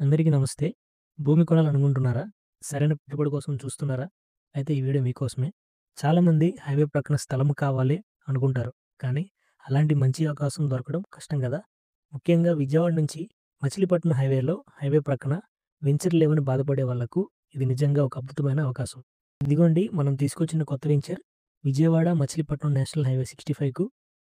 అందరికీ నమస్తే. భూమి కొనాలనుకుంటున్నారా? సరైన పెట్టుబడి కోసం చూస్తున్నారా? అయితే ఈ వీడియో మీకోసమే. చాలామంది హైవే ప్రక్కన స్థలం కావాలి అనుకుంటారు. కానీ అలాంటి మంచి అవకాశం దొరకడం కష్టం గదా! ముఖ్యంగా విజయవాడ నుంచి మచిలీపట్నం హైవే ప్రక్కన వెంచర్ లేవని బాధపడే వాళ్ళకు ఇది నిజంగా ఒక అద్భుతమైన అవకాశం. ఇదిగోండి మనం తీసుకొచ్చిన కొత్త venture Vijayawada Machilipatnam national highway 65కు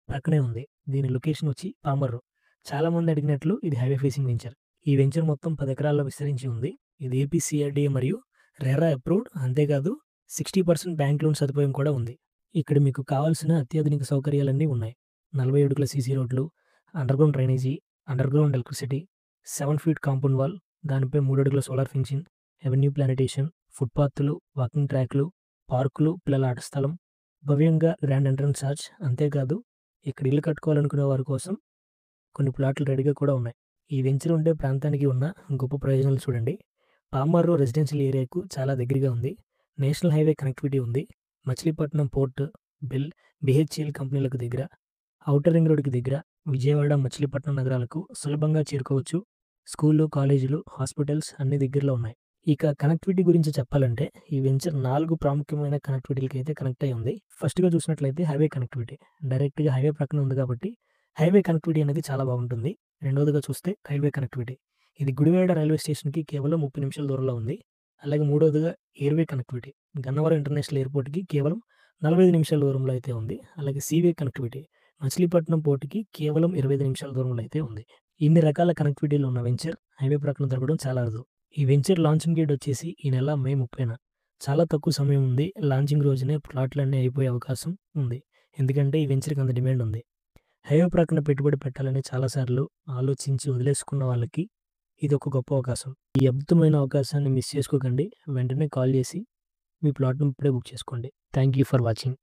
ప్రక్కనే ఉంది. దీని లొకేషన్ వచ్చి పామర్రు. చాలామంది అడిగినట్లు ఇది హైవే ఫేసింగ్ వెంచర్. ఈ వెంచర్ మొత్తం 10 ఎకరాల్లో విస్తరించి ఉంది. ఇది ఏపీ సీఆర్‌డీఏ మరియు రెరా అప్రూవ్డ్. అంతేకాదు 60% బ్యాంక్ లోన్ సదుపాయం కూడా ఉంది. ఇక్కడ మీకు కావాల్సిన అత్యాధునిక సౌకర్యాలన్నీ ఉన్నాయి. 40 అడుగుల సీసీ రోడ్లు, underground drainage, underground electricity, 7 feet compound wall, దానిపై 3 అడుగుల సోలార్ ఫెన్సింగ్, అవెన్యూ ప్లానిటేషన్, ఫుట్‌పాత్‌లు, వాకింగ్ ట్రాక్‌లు, పార్కులు, పిల్లల ఆట స్థలం, భవ్యంగా గ్రాండ్ ఎంట్రన్స్ ఆర్చ్. అంతేకాదు ఇక్కడ ఇల్లు కట్టుకోవాలనుకునే వారి కోసం కొన్ని ప్లాట్లు రెడీగా కూడా ఉన్నాయి. ఈ వెంచర్ ఉండే ప్రాంతానికి ఉన్న గొప్ప ప్రయోజనాలు చూడండి. పామర్రు రెసిడెన్షియల్ ఏరియాకు చాలా దగ్గరగా ఉంది. నేషనల్ హైవే కనెక్టివిటీ ఉంది. మచిలీపట్నం పోర్ట్, బీహెచ్ఈఎల్ కంపెనీలకు దగ్గర, ఔటర్ రింగ్ రోడ్డుకి దగ్గర, విజయవాడ, మచిలీపట్నం నగరాలకు సులభంగా చేరుకోవచ్చు. స్కూళ్ళు, కాలేజీలు, హాస్పిటల్స్ అన్ని దగ్గరలో ఉన్నాయి. ఇక కనెక్టివిటీ గురించి చెప్పాలంటే ఈ వెంచర్ 4 ప్రాముఖ్యమైన కనెక్టివిటీలకైతే కనెక్ట్ అయ్యి ఉంది. ఫస్ట్‌గా చూసినట్లయితే హైవే కనెక్టివిటీ. డైరెక్ట్‌గా హైవే ప్రక్కన ఉంది కాబట్టి హైవే కనెక్టివిటీ అనేది చాలా బాగుంటుంది. రెండోదిగా చూస్తే రైల్వే కనెక్టివిటీ. ఇది గుడివాడ రైల్వే స్టేషన్‌కి కేవలం 30 నిమిషాల దూరంలో ఉంది. అలాగే మూడోదిగా ఎయిర్‌వే కనెక్టివిటీ. గన్నవరం ఇంటర్నేషనల్ ఎయిర్‌పోర్ట్‌కి కేవలం 45 నిమిషాల దూరంలో అయితే ఉంది. అలాగే సీవే కనెక్టివిటీ. మచిలీపట్నం పోర్ట్‌కి కేవలం 25 నిమిషాల దూరంలో అయితే ఉంది. ఇన్ని రకాల కనెక్టివిటీలు ఉన్న వెంచర్ హైవే ప్రక్కన దొరకడం చాలా అరుదు. ఈ వెంచర్ లాంచింగ్ డేట్ వచ్చేసి ఈ నెల మే 30న. చాలా తక్కువ సమయం ఉంది. లాంచింగ్ రోజునే ప్లాట్‌లన్నీ అయిపోయే అవకాశం ఉంది. ఎందుకంటే ఈ వెంచర్‌కి అంత డిమాండ్ ఉంది. హైవే ప్రక్కన పెట్టుబడి పెట్టాలని చాలా సార్లు ఆలోచించి వదిలేసుకున్న వాళ్ళకి ఇదొక గొప్ప అవకాశం. ఈ అద్భుతమైన అవకాశాన్ని మిస్ చేసుకోకండి. వెంటనే కాల్ చేసి మీ ప్లాట్‌ని ఇప్పుడే బుక్ చేసుకోండి. Thank you for watching.